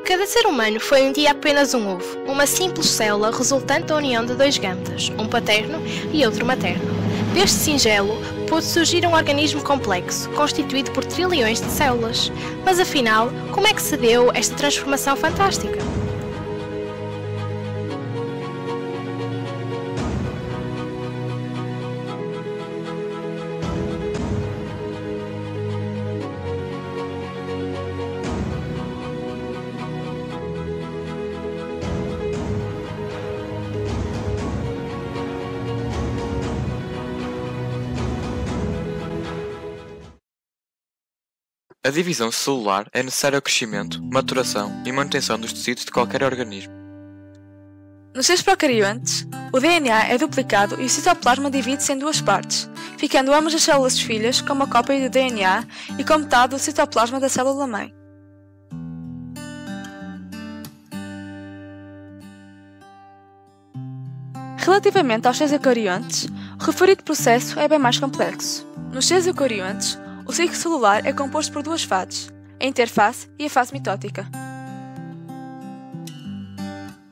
Cada ser humano foi um dia apenas um ovo, uma simples célula resultante da união de dois gametas, um paterno e outro materno. Deste singelo, pôde surgir um organismo complexo, constituído por trilhões de células. Mas afinal, como é que se deu esta transformação fantástica? A divisão celular é necessária ao crescimento, maturação e manutenção dos tecidos de qualquer organismo. Nos seres procariontes, o DNA é duplicado e o citoplasma divide-se em duas partes, ficando ambas as células filhas com uma cópia do DNA e com metade do citoplasma da célula-mãe. Relativamente aos seres eucariontes, o referido processo é bem mais complexo. Nos seres eucariontes, o ciclo celular é composto por duas fases, a interfase e a fase mitótica.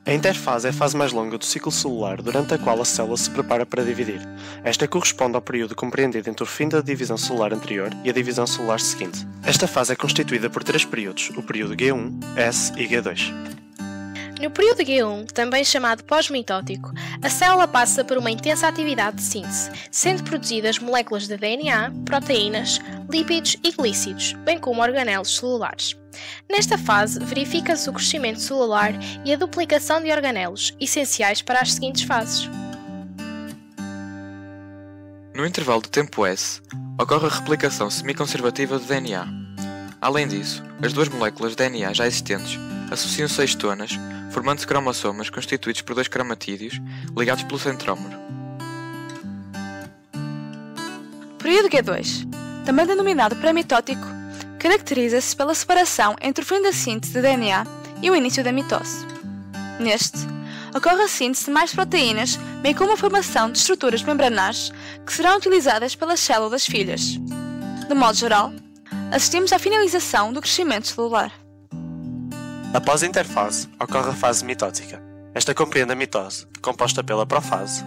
A interfase é a fase mais longa do ciclo celular, durante a qual a célula se prepara para dividir. Esta corresponde ao período compreendido entre o fim da divisão celular anterior e a divisão celular seguinte. Esta fase é constituída por três períodos, o período G1, S e G2. No período G1, também chamado pós-mitótico, a célula passa por uma intensa atividade de síntese, sendo produzidas moléculas de DNA, proteínas, lípidos e glícidos, bem como organelos celulares. Nesta fase, verifica-se o crescimento celular e a duplicação de organelos, essenciais para as seguintes fases. No intervalo de tempo S, ocorre a replicação semiconservativa de DNA. Além disso, as duas moléculas de DNA já existentes associam-se a histonas, formando-se cromossomas constituídos por dois cromatídeos ligados pelo centrómero. O período G2, também denominado pré-mitótico, caracteriza-se pela separação entre o fim da síntese de DNA e o início da mitose. Neste, ocorre a síntese de mais proteínas, bem como a formação de estruturas membranares que serão utilizadas pelas células filhas. De modo geral, assistimos à finalização do crescimento celular. Após a interfase, ocorre a fase mitótica. Esta compreende a mitose, composta pela profase,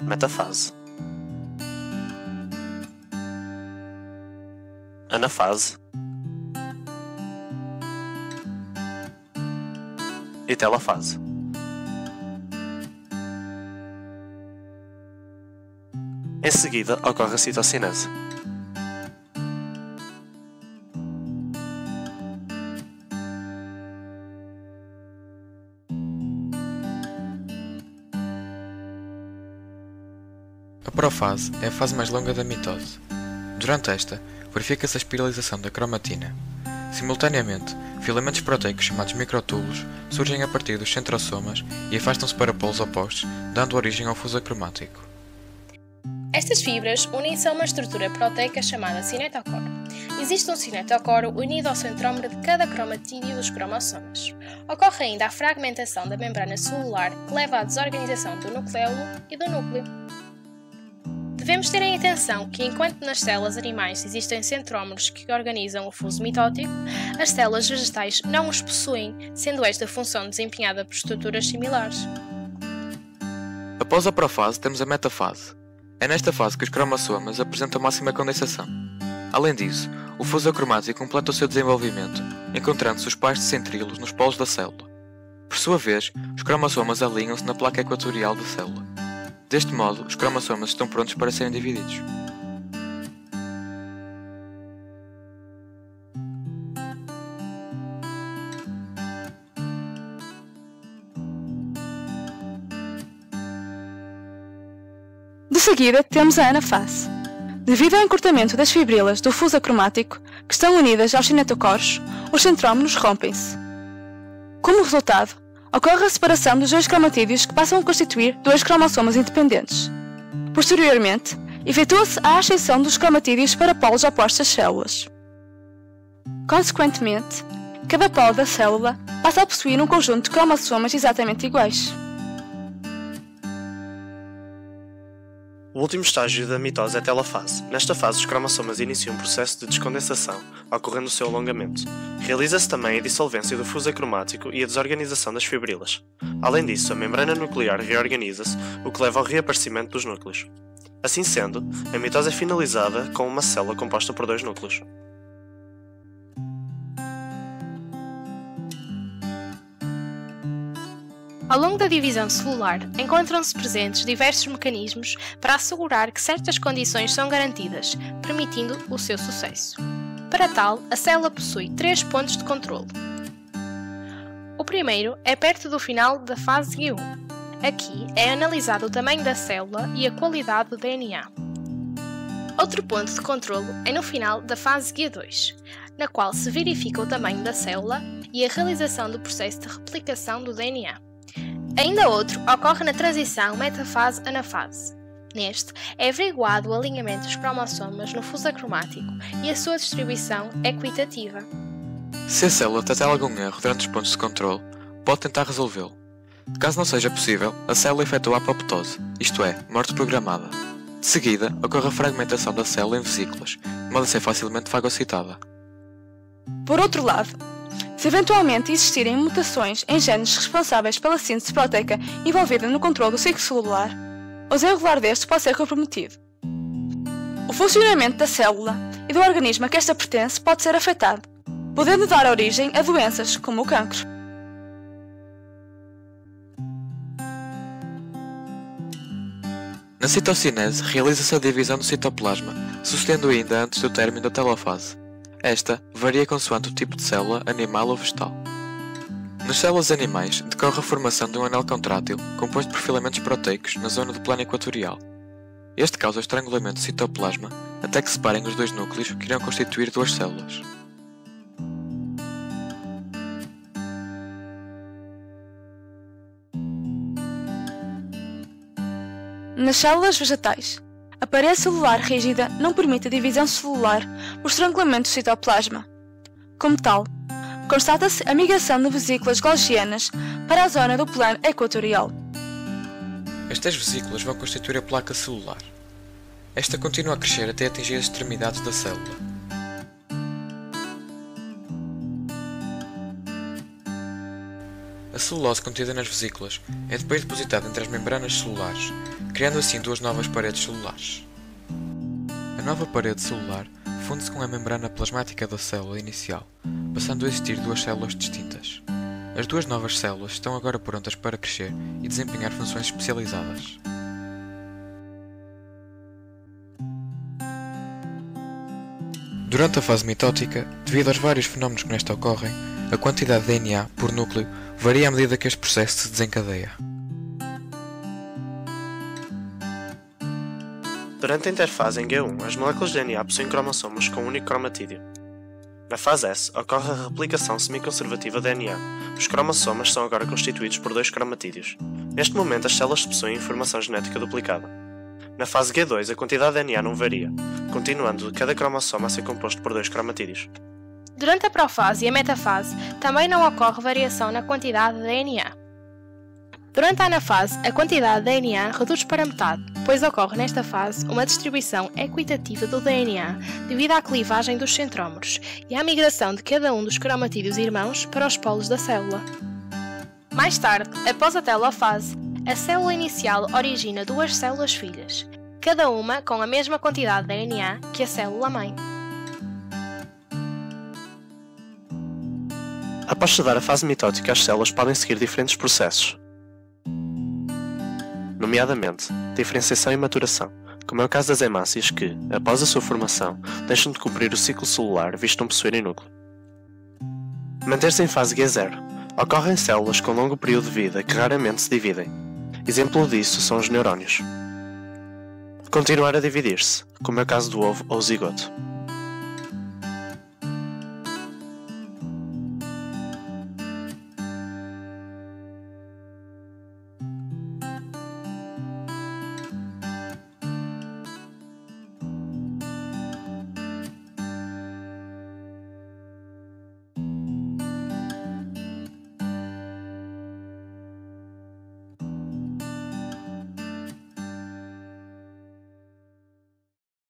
metafase, anafase e telofase. Em seguida, ocorre a citocinese. A profase é a fase mais longa da mitose. Durante esta, verifica-se a espiralização da cromatina. Simultaneamente, filamentos proteicos chamados microtúbulos surgem a partir dos centrosomas e afastam-se para polos opostos, dando origem ao fuso acromático. Estas fibras unem-se a uma estrutura proteica chamada cinetocoro. Existe um cinetocoro unido ao centrómero de cada cromatídeo dos cromossomas. Ocorre ainda a fragmentação da membrana celular, que leva à desorganização do nucleolo e do núcleo. Devemos ter em atenção que, enquanto nas células animais existem centrómeros que organizam o fuso mitótico, as células vegetais não os possuem, sendo esta função desempenhada por estruturas similares. Após a profase, temos a metafase. É nesta fase que os cromossomas apresentam máxima condensação. Além disso, o fuso acromático completa o seu desenvolvimento, encontrando-se os pares de centríolos nos polos da célula. Por sua vez, os cromossomas alinham-se na placa equatorial da célula. Deste modo, os cromossomas estão prontos para serem divididos. De seguida, temos a anafase. Devido ao encurtamento das fibrilas do fuso acromático, que estão unidas aos cinetocoros, os centrómeros rompem-se. Como resultado, ocorre a separação dos dois cromatídeos que passam a constituir dois cromossomas independentes. Posteriormente, efetua-se a ascensão dos cromatídeos para polos opostos das células. Consequentemente, cada polo da célula passa a possuir um conjunto de cromossomas exatamente iguais. O último estágio da mitose é a telofase. Nesta fase, os cromossomas iniciam um processo de descondensação, ocorrendo o seu alongamento. Realiza-se também a dissolvência do fuso acromático e a desorganização das fibrilas. Além disso, a membrana nuclear reorganiza-se, o que leva ao reaparecimento dos núcleos. Assim sendo, a mitose é finalizada com uma célula composta por 2 núcleos. Ao longo da divisão celular, encontram-se presentes diversos mecanismos para assegurar que certas condições são garantidas, permitindo o seu sucesso. Para tal, a célula possui 3 pontos de controle. O primeiro é perto do final da fase G1. Aqui é analisado o tamanho da célula e a qualidade do DNA. Outro ponto de controle é no final da fase G2, na qual se verifica o tamanho da célula e a realização do processo de replicação do DNA. Ainda outro ocorre na transição metafase-anafase. Neste, é averiguado o alinhamento dos cromossomas no fuso acromático e a sua distribuição equitativa. Se a célula detectar algum erro durante os pontos de controle, pode tentar resolvê-lo. Caso não seja possível, a célula efetua a apoptose, isto é, morte programada. De seguida, ocorre a fragmentação da célula em vesículas, de modo a ser facilmente fagocitada. Por outro lado, se eventualmente existirem mutações em genes responsáveis pela síntese proteica envolvida no controle do ciclo celular, o desenrolar deste pode ser comprometido. O funcionamento da célula e do organismo a que esta pertence pode ser afetado, podendo dar origem a doenças como o cancro. Na citocinese, realiza-se a divisão do citoplasma, sucedendo ainda antes do término da telofase. Esta varia consoante o tipo de célula, animal ou vegetal. Nas células animais, decorre a formação de um anel contrátil, composto por filamentos proteicos na zona do plano equatorial. Este causa o estrangulamento do citoplasma, até que separem os 2 núcleos que irão constituir 2 células. Nas células vegetais, a parede celular rígida não permite a divisão celular por estrangulamento do citoplasma. Como tal, constata-se a migração de vesículas golgianas para a zona do plano equatorial. Estas vesículas vão constituir a placa celular. Esta continua a crescer até atingir as extremidades da célula. A celulose contida nas vesículas é depois depositada entre as membranas celulares, criando assim 2 novas paredes celulares. A nova parede celular funde-se com a membrana plasmática da célula inicial, passando a existir 2 células distintas. As 2 novas células estão agora prontas para crescer e desempenhar funções especializadas. Durante a fase mitótica, devido aos vários fenómenos que nesta ocorrem, a quantidade de DNA por núcleo varia à medida que este processo se desencadeia. Durante a interfase em G1, as moléculas de DNA possuem cromossomos com um único cromatídeo. Na fase S, ocorre a replicação semiconservativa de DNA. Os cromossomas são agora constituídos por 2 cromatídeos. Neste momento, as células possuem informação genética duplicada. Na fase G2, a quantidade de DNA não varia, continuando cada cromossoma a ser composto por 2 cromatídeos. Durante a profase e a metafase, também não ocorre variação na quantidade de DNA. Durante a anafase, a quantidade de DNA reduz para metade, pois ocorre nesta fase uma distribuição equitativa do DNA devido à clivagem dos centrómeros e à migração de cada um dos cromatídeos irmãos para os polos da célula. Mais tarde, após a telofase, a célula inicial origina 2 células filhas, cada uma com a mesma quantidade de DNA que a célula-mãe. Após chegar à fase mitótica, as células podem seguir diferentes processos, nomeadamente diferenciação e maturação, como é o caso das hemácias que, após a sua formação, deixam de cumprir o ciclo celular visto não possuírem núcleo. Manter-se em fase G0. Ocorrem células com longo período de vida que raramente se dividem. Exemplo disso são os neurónios. Continuar a dividir-se, como é o caso do ovo ou zigoto.